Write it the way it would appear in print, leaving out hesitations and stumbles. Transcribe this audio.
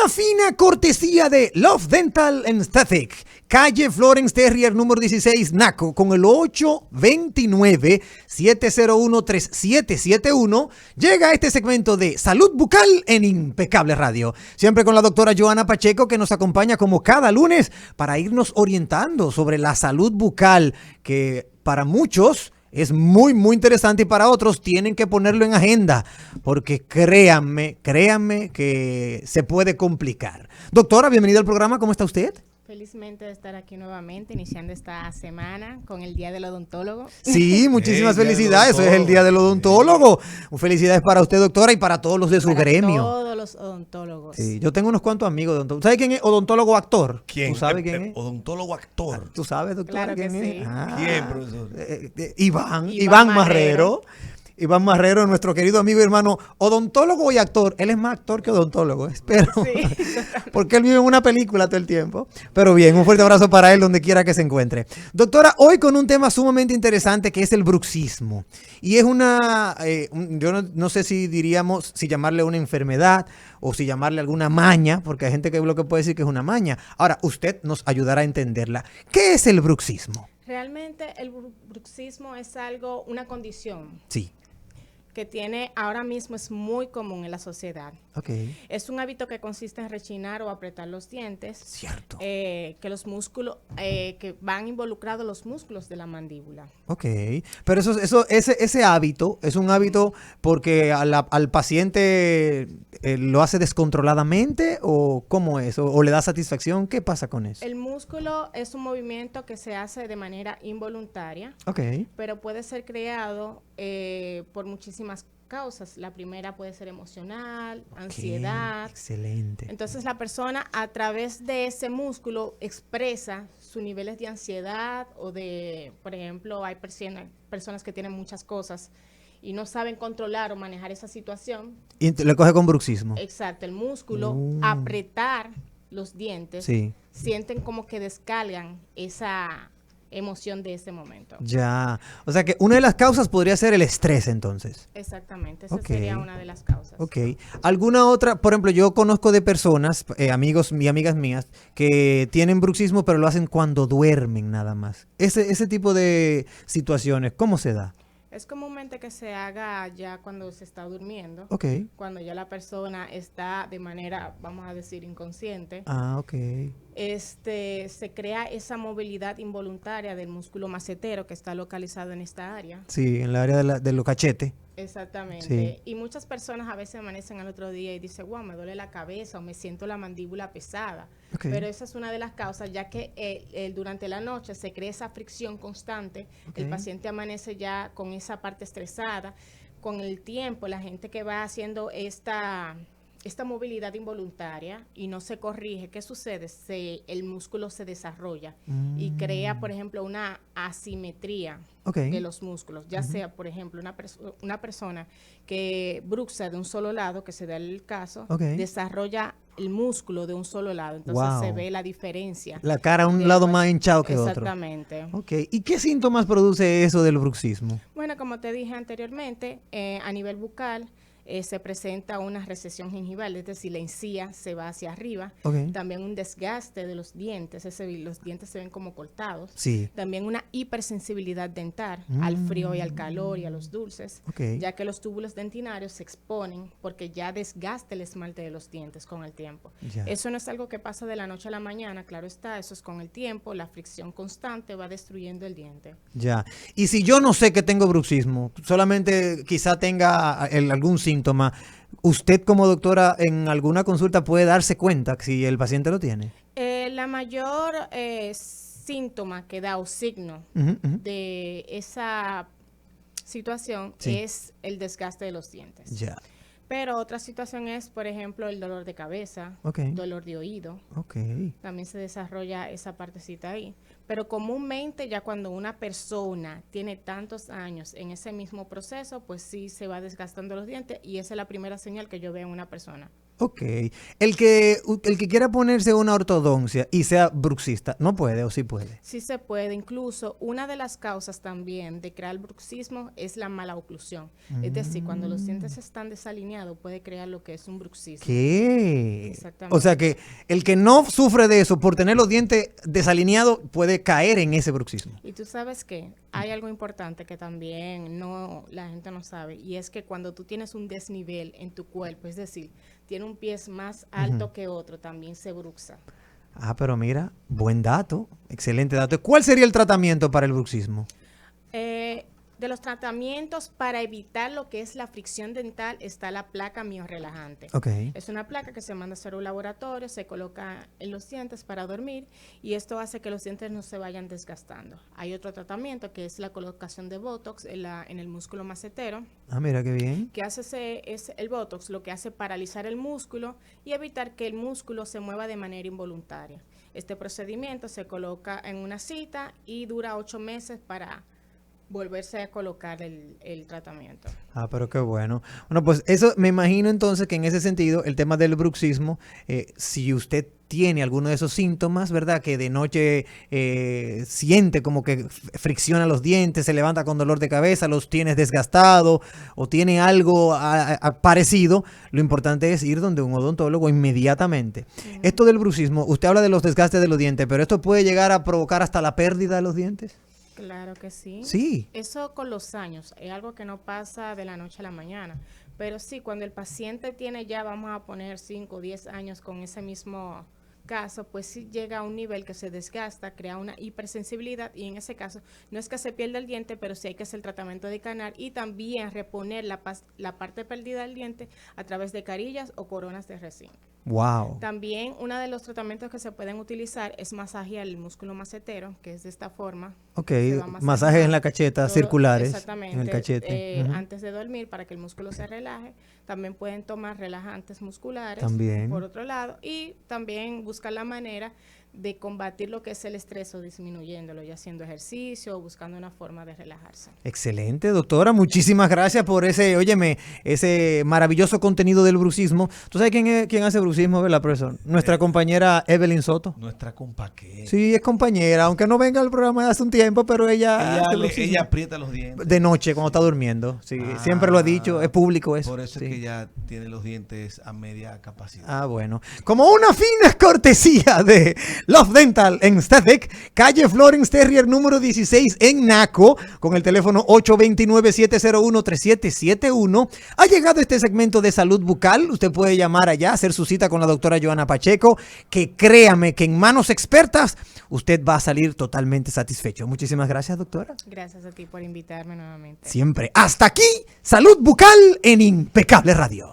Una fina cortesía de Love Dental Aesthetic, calle Florence Terrier número 16, Naco, con el 829-701-3771. Llega este segmento de Salud Bucal en Impecable Radio. Siempre con la doctora Joana Pacheco, que nos acompaña como cada lunes para irnos orientando sobre la salud bucal, que para muchos es muy, muy interesante y para otros tienen que ponerlo en agenda porque créanme que se puede complicar. Doctora, bienvenida al programa. ¿Cómo está usted? Felizmente de estar aquí nuevamente, iniciando esta semana con el Día del Odontólogo. Sí, muchísimas felicidades. Hoy es el Día del Odontólogo. Felicidades para usted, doctora, y para todos los de su gremio. Todos los odontólogos. Sí, yo tengo unos cuantos amigos odontólogos. ¿Sabes quién es odontólogo actor? ¿Quién? ¿Tú sabes quién es? Odontólogo actor. ¿Tú sabes, doctora, Claro que quién es? sí. ¿Quién, profesor? Iván Marrero. Iván Marrero, nuestro querido amigo y hermano, odontólogo y actor. Él es más actor que odontólogo, espero. Sí, porque él vive en una película todo el tiempo. Pero bien, un fuerte abrazo para él donde quiera que se encuentre. Doctora, hoy con un tema sumamente interesante que es el bruxismo. Y es yo no sé si diríamos, si llamarle una enfermedad o si llamarle alguna maña, porque hay gente que lo que puede decir que es una maña. Ahora, usted nos ayudará a entenderla. ¿Qué es el bruxismo? Realmente el bruxismo es una condición. Sí. Que ahora mismo es muy común en la sociedad. Okay. Es un hábito que consiste en rechinar o apretar los dientes. Cierto. Que los músculos, que van involucrados los músculos de la mandíbula. Ok, pero ese hábito es un hábito porque al paciente lo hace descontroladamente o ¿cómo es? ¿O le da satisfacción? ¿Qué pasa con eso? El músculo es un movimiento que se hace de manera involuntaria, pero puede ser creado por muchísimas causas. La primera puede ser emocional, ansiedad. Excelente. Entonces la persona a través de ese músculo expresa sus niveles de ansiedad o por ejemplo, hay personas que tienen muchas cosas y no saben controlar o manejar esa situación. Y le coge con bruxismo. Exacto, el músculo, apretar los dientes, sienten como que descargan esa emoción de ese momento. Ya, o sea que una de las causas podría ser el estrés entonces. Exactamente, esa sería una de las causas. Ok, ¿alguna otra? Por ejemplo, yo conozco de personas, amigos y amigas mías, que tienen bruxismo pero lo hacen cuando duermen nada más. Ese tipo de situaciones, ¿cómo se da? Es comúnmente que se haga ya cuando se está durmiendo, cuando ya la persona está de manera, vamos a decir, inconsciente. Se crea esa movilidad involuntaria del músculo macetero que está localizado en esta área. Sí, en el área de los cachetes. Exactamente. Sí. Y muchas personas a veces amanecen al otro día y dicen, wow, me duele la cabeza o me siento la mandíbula pesada. Pero esa es una de las causas, ya que durante la noche se crea esa fricción constante. El paciente amanece ya con esa parte estresada. Con el tiempo, la gente que va haciendo esta movilidad involuntaria y no se corrige, ¿qué sucede? El músculo se desarrolla y crea, por ejemplo, una asimetría de los músculos. Ya sea, por ejemplo, una persona que bruxa de un solo lado, que se da el caso, desarrolla el músculo de un solo lado. Entonces se ve la diferencia. La cara a un lado más hinchado que otro. Exactamente. ¿Y qué síntomas produce eso del bruxismo? Bueno, como te dije anteriormente, a nivel bucal, se presenta una recesión gingival, es decir, la encía se va hacia arriba. También un desgaste de los dientes, los dientes se ven como cortados. También una hipersensibilidad dental al frío y al calor y a los dulces, ya que los túbulos dentinarios se exponen porque ya desgasta el esmalte de los dientes con el tiempo. Eso no es algo que pasa de la noche a la mañana, claro está, eso es con el tiempo, la fricción constante va destruyendo el diente. Y si yo no sé que tengo bruxismo, solamente quizá tenga algún síntoma, ¿usted como doctora en alguna consulta puede darse cuenta si el paciente lo tiene? La mayor síntoma que da o signo de esa situación es el desgaste de los dientes. Pero otra situación es, por ejemplo, el dolor de cabeza, dolor de oído. También se desarrolla esa partecita ahí. Pero comúnmente ya cuando una persona tiene tantos años en ese mismo proceso, pues sí se va desgastando los dientes y esa es la primera señal que yo veo en una persona. Ok. El que quiera ponerse una ortodoncia y sea bruxista, ¿no puede o sí puede? Sí se puede. Incluso una de las causas también de crear bruxismo es la mala oclusión. Es decir, cuando los dientes están desalineados puede crear lo que es un bruxismo. ¿Qué? Exactamente. O sea que el que no sufre de eso por tener los dientes desalineados puede caer en ese bruxismo. Y tú sabes que hay algo importante que también la gente no sabe, y es que cuando tú tienes un desnivel en tu cuerpo, es decir, tiene un pie más alto que otro, también se bruxa. Ah, pero mira, buen dato, excelente dato. ¿Cuál sería el tratamiento para el bruxismo? De los tratamientos para evitar lo que es la fricción dental está la placa miorrelajante. Okay. Es una placa que se manda a hacer un laboratorio, se coloca en los dientes para dormir y esto hace que los dientes no se vayan desgastando. Hay otro tratamiento que es la colocación de Botox en el músculo macetero. Ah, mira qué bien. Que hace el Botox, lo que hace paralizar el músculo y evitar que el músculo se mueva de manera involuntaria. Este procedimiento se coloca en una cita y dura 8 meses para volverse a colocar el tratamiento. Ah, pero qué bueno. Bueno, pues eso me imagino entonces que en ese sentido el tema del bruxismo, si usted tiene alguno de esos síntomas, ¿verdad? Que de noche siente como que fricciona los dientes, se levanta con dolor de cabeza, los tienes desgastados o tiene algo parecido, lo importante es ir donde un odontólogo inmediatamente. Esto del bruxismo, usted habla de los desgastes de los dientes, pero esto puede llegar a provocar hasta la pérdida de los dientes. Claro que sí. Sí. Eso con los años es algo que no pasa de la noche a la mañana. Pero sí, cuando el paciente tiene ya, vamos a poner 5 o 10 años con ese mismo caso, pues sí llega a un nivel que se desgasta, crea una hipersensibilidad y en ese caso no es que se pierda el diente, pero sí hay que hacer el tratamiento de canal y también reponer la parte perdida del diente a través de carillas o coronas de resina. Wow. También uno de los tratamientos que se pueden utilizar es masajear el músculo macetero, que es de esta forma. Ok, masajes en la cacheta, circulares. Exactamente. En el cachete. Antes de dormir para que el músculo se relaje. También pueden tomar relajantes musculares. También. Por otro lado. Y también buscar la manera de combatir lo que es el estrés o disminuyéndolo, ya haciendo ejercicio o buscando una forma de relajarse. Excelente, doctora. Muchísimas gracias por ese maravilloso contenido del bruxismo. ¿Tú sabes quién hace bruxismo, verdad, profesor? Nuestra compañera Evelyn Soto. Nuestra compañera. Sí, es compañera, aunque no venga al programa hace un tiempo, pero ella aprieta los dientes. De noche, cuando está durmiendo. Sí, siempre lo ha dicho, es público eso. Por eso es que ella tiene los dientes a media capacidad. Ah, bueno. Como una fina cortesía de Love Dental en Static, calle Florence Terrier número 16 en Naco, con el teléfono 829-701-3771. Ha llegado este segmento de salud bucal. Usted puede llamar allá, hacer su cita con la doctora Joana Pacheco, que créame que en manos expertas usted va a salir totalmente satisfecho. Muchísimas gracias, doctora. Gracias a ti por invitarme nuevamente. Siempre. Hasta aquí, salud bucal en Impecable Radio.